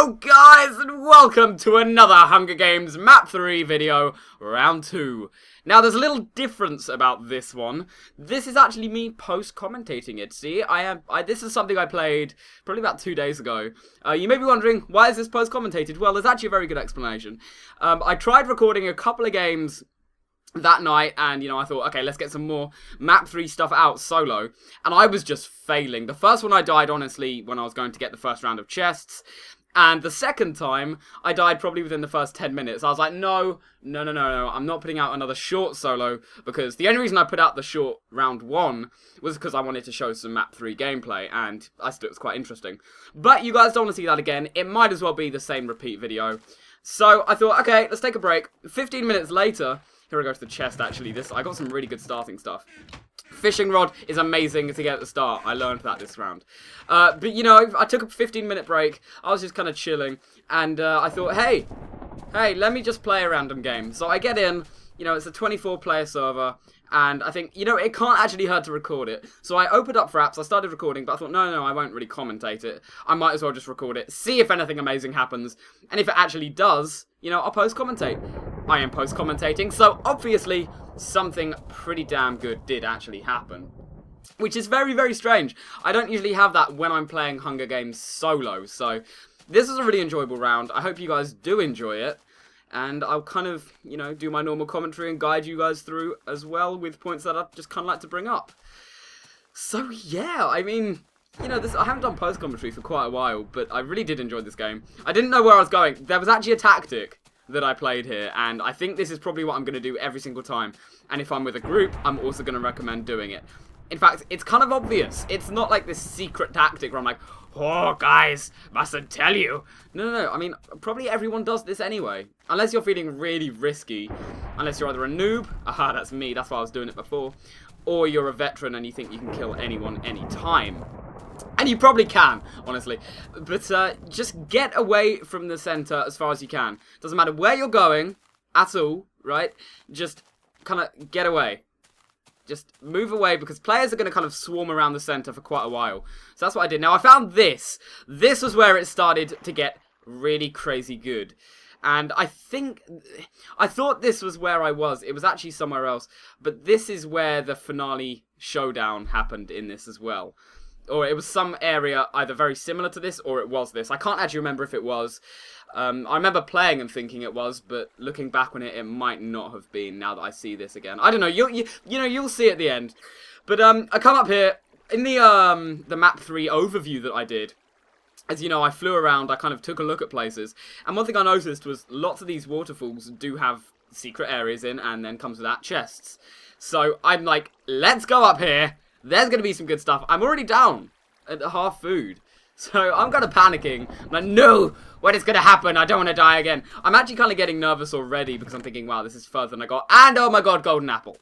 Hello guys and welcome to another Hunger Games Map 3 video, round 2. Now there's a little difference about this one. This is actually me post-commentating it. See, this is something I played probably about 2 days ago. You may be wondering, why is this post-commentated? Well, there's actually a very good explanation. I tried recording a couple of games that night, and I thought, okay, let's get some more map 3 stuff out solo, and I was just failing. The first one I died, honestly, when I was going to get the first round of chests, and the second time I died probably within the first 10 minutes. I was like, no, I'm not putting out another short solo, because the only reason I put out the short round 1 was because I wanted to show some map 3 gameplay, and I thought it was quite interesting. But you guys don't want to see that again. It might as well be the same repeat video. So I thought, okay, let's take a break. 15 minutes later, here I go to the chest, actually. I got some really good starting stuff. Fishing rod is amazing to get at the start. I learned that this round. But, I took a 15-minute break. I was just kind of chilling. And I thought, hey, let me just play a random game. So I get in. It's a 24-player server. And I think, it can't actually hurt to record it. So I opened up for apps, I started recording, but I thought, no, I won't really commentate it. I might as well just record it, see if anything amazing happens. And if it actually does, I'll post-commentate. I am post-commentating, so obviously something pretty damn good did actually happen. Which is very, very strange. I don't usually have that when I'm playing Hunger Games solo. So this was a really enjoyable round. I hope you guys do enjoy it. And I'll kind of, do my normal commentary and guide you guys through as well with points that I'd just kind of like to bring up. So, yeah, I mean, I haven't done post-commentary for quite a while, but I really did enjoy this game. I didn't know where I was going. There was actually a tactic that I played here, and I think this is probably what I'm going to do every single time. And if I'm with a group, I'm also going to recommend doing it. In fact, it's kind of obvious. It's not like this secret tactic where I'm like, oh, guys, mustn't tell you. No. I mean, probably everyone does this anyway. Unless you're feeling really risky. Unless you're either a noob. Aha, that's me. That's why I was doing it before. Or you're a veteran and you think you can kill anyone anytime. And you probably can, honestly. But just get away from the center as far as you can. Doesn't matter where you're going at all, right? Just kind of get away. Just move away, because players are going to kind of swarm around the center for quite a while. So that's what I did. Now, I found this. This was where it started to get really crazy good. And I thought this was where I was. It was actually somewhere else. But this is where the finale showdown happened in this as well. Or it was some area either very similar to this, or it was this. I can't actually remember if it was. I remember playing and thinking it was, but looking back on it, it might not have been. Now that I see this again, I don't know. You'll see at the end. But I come up here in the map 3 overview that I did. As you know, I flew around. I kind of took a look at places, and one thing I noticed was lots of these waterfalls do have secret areas in, and then comes with that chests. So I'm like, let's go up here. There's going to be some good stuff. I'm already down at half food. So I'm kind of panicking. I'm like, no, what is going to happen? I don't want to die again. I'm actually kind of getting nervous already because I'm thinking, wow, this is further than I got. And oh my god, golden apple.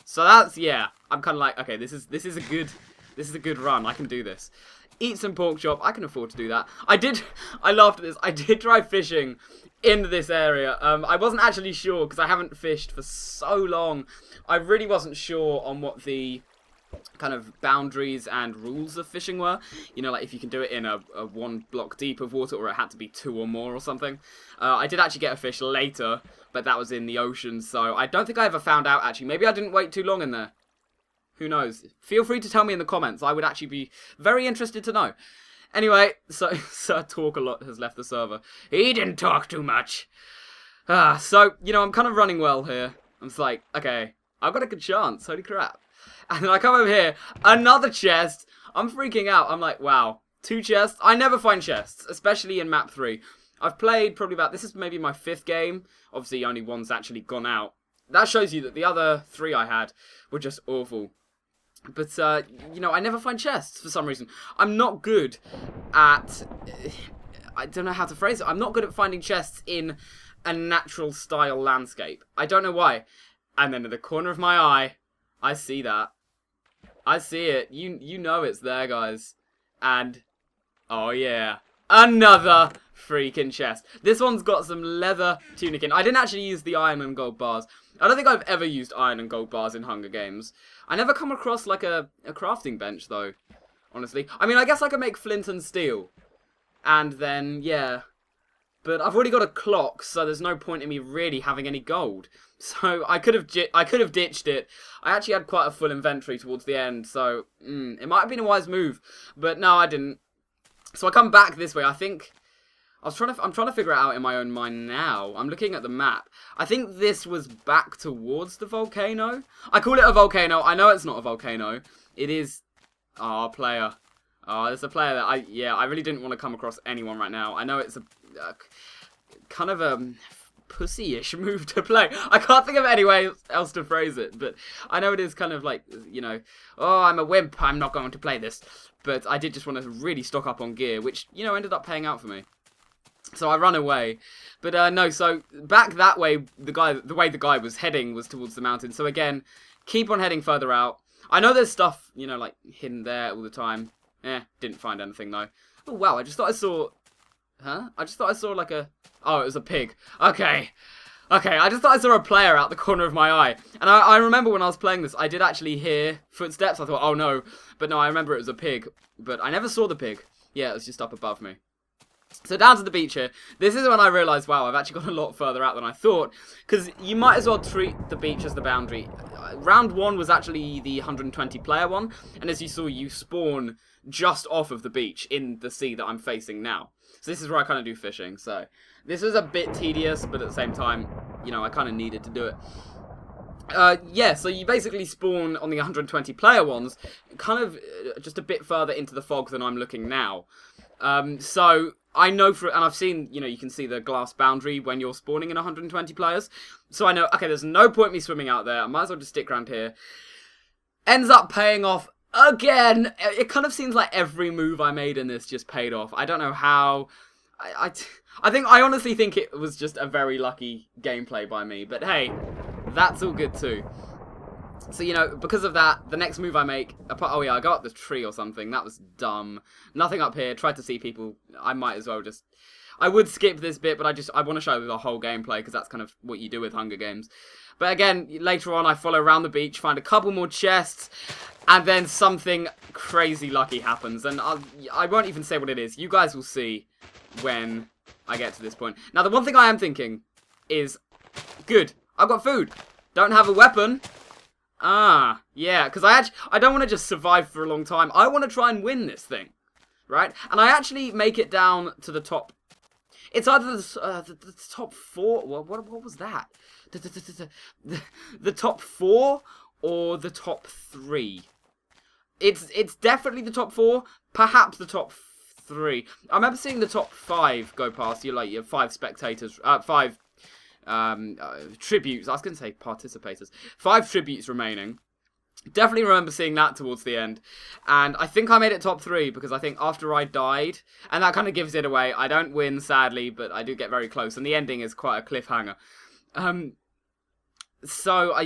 So that's, yeah, I'm kind of like, okay, this is a good run. I can do this. Eat some pork chop. I can afford to do that. I laughed at this. I did try fishing in this area. I wasn't actually sure because I haven't fished for so long. I really wasn't sure on what the kind of boundaries and rules of fishing were. Like if you can do it in a 1 block deep of water, or it had to be 2 or more or something. I did actually get a fish later, but that was in the ocean, so I don't think I ever found out actually. Maybe I didn't wait too long in there. Who knows? Feel free to tell me in the comments. I would actually be very interested to know. Anyway, so Sir Talk a Lot has left the server. He didn't talk too much. So, I'm kind of running well here. I'm just like, okay, I've got a good chance. Holy crap. And then I come over here, another chest. I'm freaking out. I'm like, wow, 2 chests. I never find chests, especially in map 3. I've played probably this is maybe my 5th game. Obviously, only one's actually gone out. That shows you that the other 3 I had were just awful. But, I never find chests for some reason. I'm not good at, I don't know how to phrase it. I'm not good at finding chests in a natural style landscape. I don't know why. And then in the corner of my eye, I see that. I see it. You know it's there, guys. And, oh yeah, another freaking chest. This one's got some leather tunic in. I didn't actually use the iron and gold bars. I don't think I've ever used iron and gold bars in Hunger Games. I never come across like a crafting bench though, honestly. I mean, I guess I could make flint and steel. And then, yeah. But I've already got a clock, so there's no point in me really having any gold. So I could have ditched it. I actually had quite a full inventory towards the end, so it might have been a wise move. But no, I didn't. So I come back this way. I think I'm trying to figure it out in my own mind now. I'm looking at the map. I think this was back towards the volcano. I call it a volcano. I know it's not a volcano. It is. Oh, player. Oh, there's a player that I really didn't want to come across anyone right now. I know it's a kind of a pussy-ish move to play. I can't think of any way else to phrase it, but I know it is kind of like, you know, oh, I'm a wimp, I'm not going to play this. But I did just want to really stock up on gear, which, you know, ended up paying out for me. So I run away. But no, so back that way, the way the guy was heading was towards the mountain. So again, keep on heading further out. I know there's stuff, you know, like hidden there all the time. Didn't find anything though. Oh wow, I just thought I saw... Huh? I just thought I saw like a... Oh, it was a pig. Okay. Okay, I just thought I saw a player out the corner of my eye. And I remember when I was playing this, I did actually hear footsteps. I thought, oh no. But no, I remember it was a pig. But I never saw the pig. Yeah, it was just up above me. So down to the beach here. This is when I realised, wow, I've actually gone a lot further out than I thought. Because you might as well treat the beach as the boundary. Round 1 was actually the 120 player one. And as you saw, you spawn just off of the beach in the sea that I'm facing now. So this is where I kind of do fishing. So this was a bit tedious, but at the same time, you know, I kind of needed to do it. Yeah, so you basically spawn on the 120 player ones, kind of just a bit further into the fog than I'm looking now. So I know and I've seen, you know, you can see the glass boundary when you're spawning in 120 players. So I know, okay, there's no point me swimming out there. I might as well just stick around here. Ends up paying off again. It kind of seems like every move I made in this just paid off. I don't know how. I honestly think it was just a very lucky gameplay by me. But hey, that's all good too. So, you know, because of that, the next move I make... Oh yeah, I got up the tree or something. That was dumb. Nothing up here. Tried to see people. I might as well just... I would skip this bit, but I want to show the whole gameplay, because that's kind of what you do with Hunger Games. But again, later on, I follow around the beach, find a couple more chests, and then something crazy lucky happens. And I won't even say what it is. You guys will see when I get to this point. Now, the one thing I am thinking is, good, I've got food. Don't have a weapon. Ah, yeah, because I don't want to just survive for a long time. I want to try and win this thing, right? And I actually make it down to the top. It's either the top 4. What was that? The top 4 or the top 3. It's definitely the top 4, perhaps the top 3. I remember seeing the top 5 go past. You have 5 spectators, 5 tributes. I was going to say participators. 5 tributes remaining. Definitely remember seeing that towards the end. And I think I made it top 3 because I think after I died, and that kind of gives it away. I don't win, sadly, but I do get very close. And the ending is quite a cliffhanger.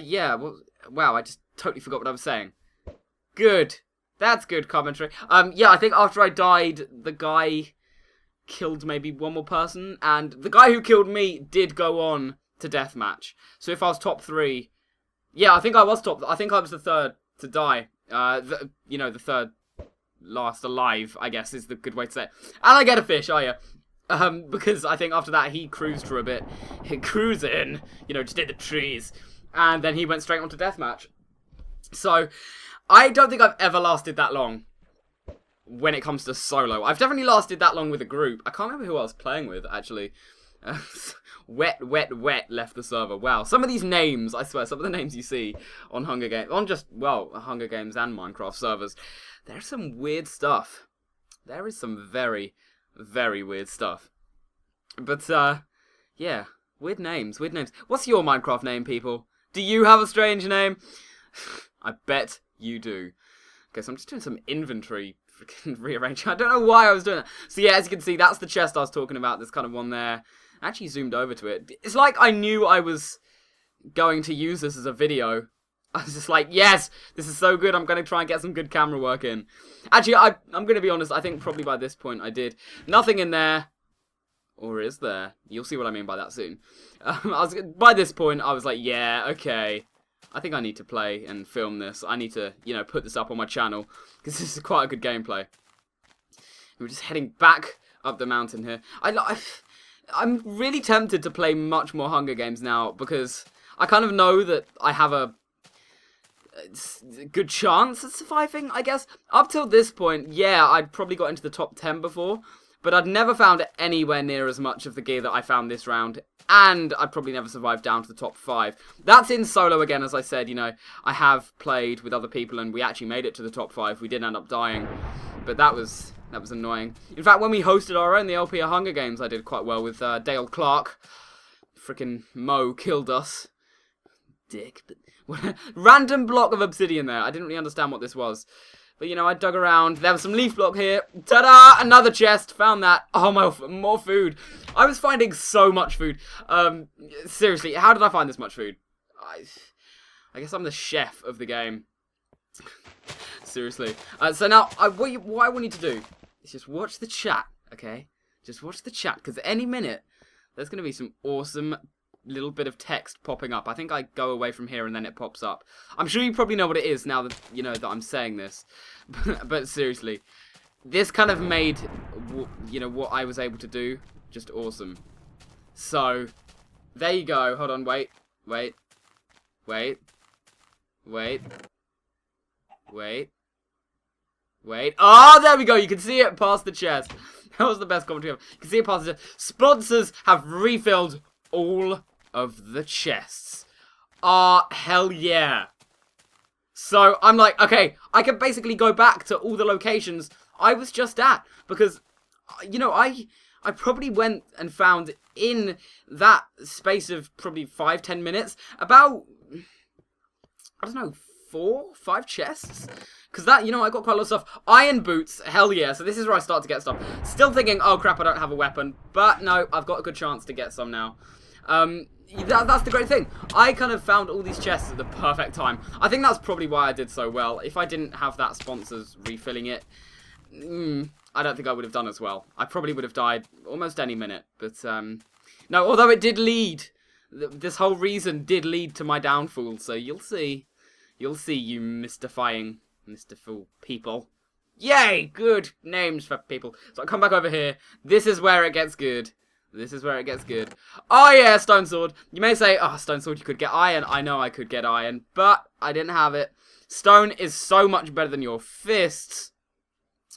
Yeah, well, wow, I just totally forgot what I was saying. Good. That's good commentary. Yeah, I think after I died, the guy killed maybe one more person. And the guy who killed me did go on to deathmatch. So if I was top 3... Yeah, I think I was top. I think I was the 3rd to die. The third last alive, I guess, is the good way to say it. And I get a fish, oh yeah. Because I think after that he cruised for a bit. Cruising, just in the trees. And then he went straight on to deathmatch. So, I don't think I've ever lasted that long when it comes to solo. I've definitely lasted that long with a group. I can't remember who I was playing with, actually. Wet left the server. Wow, some of these names, I swear, some of the names you see on Hunger Games, Hunger Games and Minecraft servers, there's some weird stuff. There is some very, very weird stuff. But, yeah, weird names. What's your Minecraft name, people? Do you have a strange name? I bet you do. Okay, so I'm just doing some inventory freaking rearranging. I don't know why I was doing that. So yeah, as you can see, that's the chest I was talking about. There's kind of one there. I actually zoomed over to it. It's like I knew I was going to use this as a video. I was just like, yes, this is so good. I'm going to try and get some good camera work in. Actually, I'm going to be honest. I think probably by this point I did. Nothing in there. Or is there? You'll see what I mean by that soon. By this point, I was like, yeah, okay. I think I need to play and film this. I need to, put this up on my channel. Because this is quite a good gameplay. We're just heading back up the mountain here. I'm really tempted to play much more Hunger Games now because I kind of know that I have a good chance at surviving, I guess. Up till this point, yeah, I'd probably got into the top 10 before, but I'd never found anywhere near as much of the gear that I found this round, and I'd probably never survived down to the top 5. That's in solo again, as I said, you know, I have played with other people and we actually made it to the top 5. We did end up dying, but that was annoying. In fact, when we hosted our own, the LPR Hunger Games, I did quite well with Dale Clark. Frickin' Mo killed us. Dick. But random block of obsidian there. I didn't really understand what this was. But, you know, I dug around. There was some leaf block here. Ta-da! Another chest. Found that. Oh, more food. I was finding so much food. Seriously, how did I find this much food? I guess I'm the chef of the game. Seriously. So now, what I want you to do is just watch the chat, okay? Just watch the chat, because any minute, there's going to be some awesome little bit of text popping up. I think I go away from here and then it pops up. I'm sure you probably know what it is now that, you know, that I'm saying this. But seriously, this kind of made, you know, what I was able to do just awesome. So, there you go. Hold on, wait. Oh, there we go. You can see it past the chest. That was the best commentary ever. You can see it past the chest. Sponsors have refilled all of the chests. Hell yeah. So, I'm like, okay, I can basically go back to all the locations I was just at. Because, you know, I probably went and found in that space of probably 5-10 minutes about, I don't know, 4-5 chests? Because that, you know, I got quite a lot of stuff. Iron boots, hell yeah. So this is where I start to get stuff. Still thinking, oh crap, I don't have a weapon. But no, I've got a good chance to get some now. That's the great thing. I kind of found all these chests at the perfect time. I think that's probably why I did so well. If I didn't have that sponsors refilling it, I don't think I would have done as well. I probably would have died almost any minute. But, no, although it did lead. This whole reason did lead to my downfall. So you'll see. You'll see, you mystifying people. Yay! Good names for people. So I come back over here. This is where it gets good. This is where it gets good. Oh yeah, stone sword. You may say, oh, stone sword, you could get iron. I know I could get iron, but I didn't have it. Stone is so much better than your fists.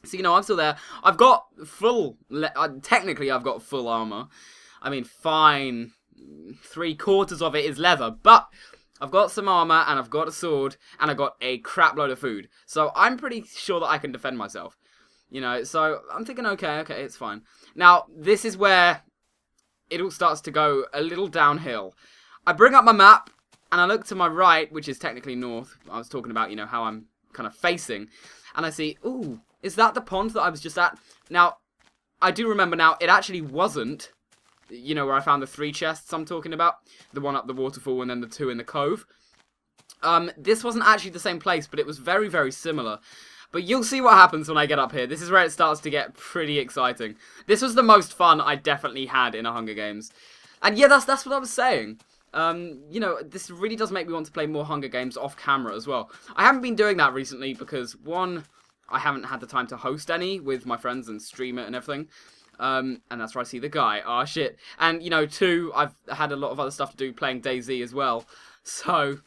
So, you know, I'm still there. I've got full, technically I've got full armor. I mean, fine. 3/4 of it is leather, but I've got some armor, and I've got a sword, and I've got a crap load of food. So I'm pretty sure that I can defend myself. You know, so I'm thinking, okay, it's fine. Now, this is where it all starts to go a little downhill. I bring up my map, and I look to my right, which is technically north. I was talking about, you know, how I'm kind of facing. And I see, ooh, is that the pond that I was just at? Now, I do remember now, it actually wasn't, you know, where I found the 3 chests I'm talking about. The one up the waterfall and then the 2 in the cove. This wasn't actually the same place, but it was very, very similar. But you'll see what happens when I get up here. This is where it starts to get pretty exciting. This was the most fun I definitely had in a Hunger Games. And yeah, that's what I was saying. You know, this really does make me want to play more Hunger Games off camera as well. I haven't been doing that recently because, one, I haven't had the time to host any with my friends and stream it and everything. And that's where I see the guy. Oh, shit. And, you know, 2, I've had a lot of other stuff to do playing DayZ as well. So,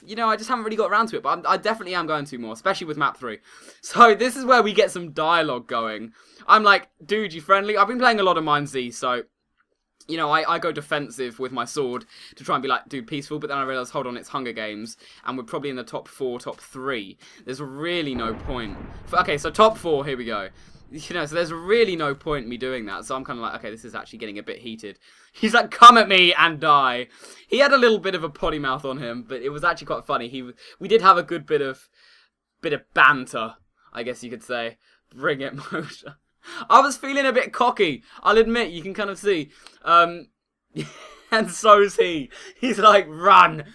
you know, I just haven't really got around to it. But I definitely am going to more, especially with map 3. So, this is where we get some dialogue going. I'm like, dude, you friendly? I've been playing a lot of Mine Z, so, you know, I go defensive with my sword to try and be like, dude, peaceful. But then I realise, hold on, it's Hunger Games. And we're probably in the top 4, top 3. There's really no point. Okay, so top 4, here we go. You know, so there's really no point in me doing that. So I'm kind of like, okay, this is actually getting a bit heated. He's like, come at me and die. He had a little bit of a potty mouth on him, but it was actually quite funny. We did have a good bit of banter, I guess you could say. Bring it, Moshe. I was feeling a bit cocky. I'll admit, you can kind of see. And so's he. He's like, run.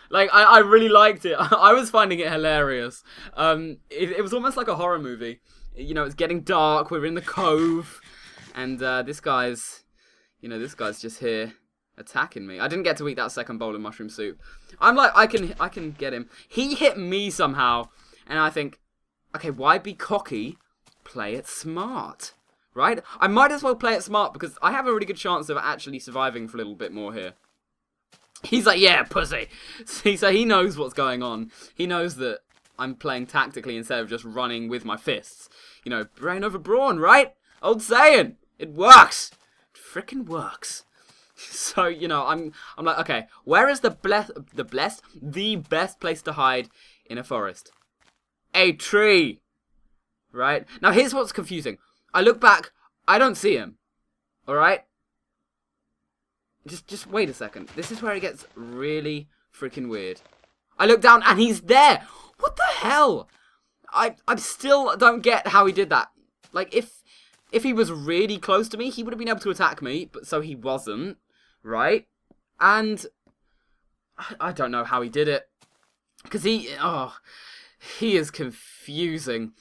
Like, I really liked it. I was finding it hilarious. It was almost like a horror movie. You know, it's getting dark, we're in the cove, and this guy's just here attacking me. I didn't get to eat that second bowl of mushroom soup. I'm like, I can get him. He hit me somehow, and I think, okay, why be cocky? Play it smart. right? I might as well play it smart because I have a really good chance of actually surviving for a little bit more here. He's like, yeah, pussy. See, so he knows what's going on. He knows that I'm playing tactically instead of just running with my fists. You know, brain over brawn, right? Old saying. It works. It frickin' works. So, you know, I'm like, okay, where is the best place to hide in a forest? A tree. Right? Now, here's what's confusing. I look back, I don't see him. Alright? Just wait a second. This is where it gets really freaking weird. I look down and he's there. What the hell? I still don't get how he did that. Like, if he was really close to me, he would have been able to attack me, but so he wasn't, right? And I don't know how he did it. Because he is confusing.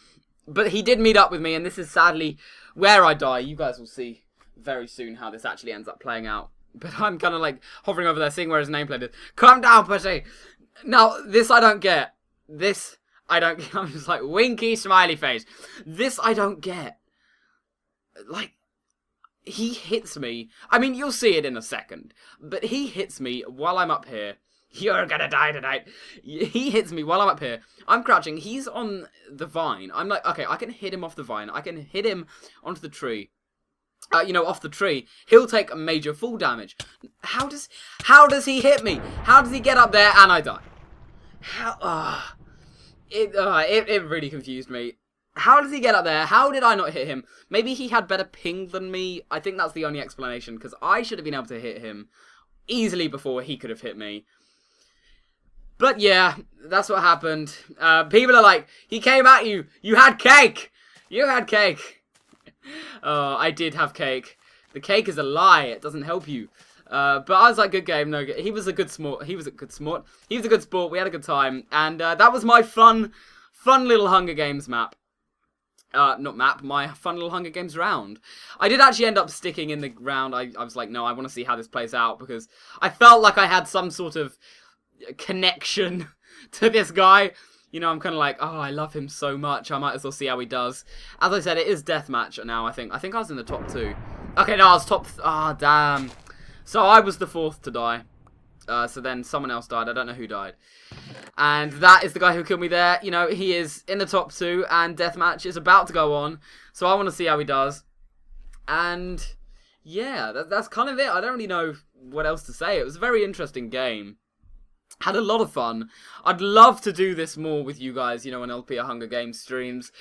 But he did meet up with me, and this is sadly where I die. You guys will see very soon how this actually ends up playing out. But I'm kind of like hovering over there, seeing where his nameplate is. Calm down, pussy. Now, this I don't get. This I don't get. I'm just like, winky smiley face. This I don't get. Like, he hits me. I mean, you'll see it in a second. But he hits me while I'm up here. You're gonna die tonight. He hits me while I'm up here. I'm crouching. He's on the vine. I'm like, okay, I can hit him off the vine. I can hit him onto the tree. You know, off the tree, he'll take a major fall damage. How does he hit me? How does he get up there and I die? It really confused me. How does he get up there? How did I not hit him? Maybe he had better ping than me. I think that's the only explanation, because I should have been able to hit him easily before he could have hit me. But yeah, that's what happened. People are like, he came at you. You had cake. You had cake. Oh, I did have cake. The cake is a lie. It doesn't help you. But I was like, good game. No, he was a good sport. He was a good sport. He was a good sport. We had a good time. And that was my fun little Hunger Games map. Not map, my fun little Hunger Games round. I did actually end up sticking in the round. I was like, no, I want to see how this plays out. Because I felt like I had some sort of connection to this guy. You know, I'm kind of like, oh, I love him so much. I might as well see how he does. As I said, it is deathmatch now, I think. I think I was in the top 2. Okay, no, I was top... damn. So I was the 4th to die. So then someone else died. I don't know who died. And that is the guy who killed me there. You know, he is in the top 2, and deathmatch is about to go on. So I want to see how he does. And, yeah, that's kind of it. I don't really know what else to say. It was a very interesting game. Had a lot of fun. I'd love to do this more with you guys, you know, on LP Hunger Games streams.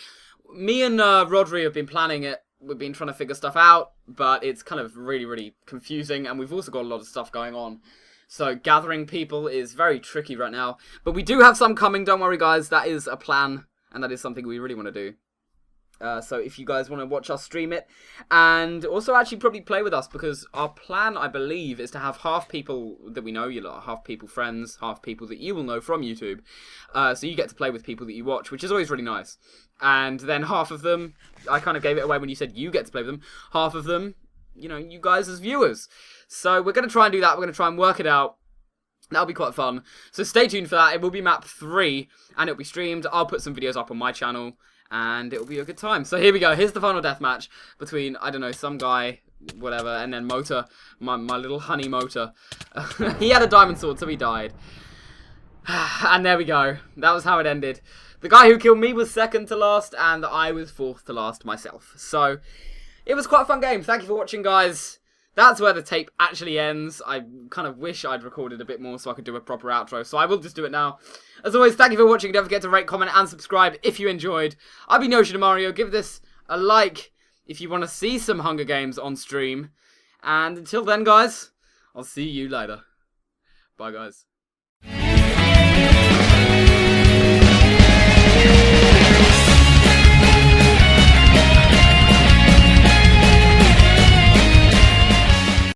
Me and Rodri have been planning it. We've been trying to figure stuff out, but it's kind of really, really confusing, and we've also got a lot of stuff going on. So gathering people is very tricky right now. But we do have some coming, don't worry guys. That is a plan, and that is something we really want to do. So if you guys want to watch us stream it, and also actually probably play with us, because our plan, I believe, is to have half people that we know, you lot, half people friends, half people that you will know from YouTube. So you get to play with people that you watch, which is always really nice. And then half of them, I kind of gave it away when you said you get to play with them, half of them, you know, you guys as viewers. So we're going to try and do that, we're going to try and work it out. That'll be quite fun. So stay tuned for that. It will be map 3, and it'll be streamed. I'll put some videos up on my channel, and it'll be a good time. So here we go. Here's the final deathmatch between, I don't know, some guy, whatever, and then Motor, my little honey Motor. He had a diamond sword, so he died. And there we go. That was how it ended. The guy who killed me was 2nd to last, and I was 4th to last myself. So it was quite a fun game. Thank you for watching, guys. That's where the tape actually ends. I kind of wish I'd recorded a bit more so I could do a proper outro, so I will just do it now. As always, thank you for watching. Don't forget to rate, comment, and subscribe if you enjoyed. I've been YoshiToMario. Give this a like if you want to see some Hunger Games on stream. And until then, guys, I'll see you later. Bye, guys.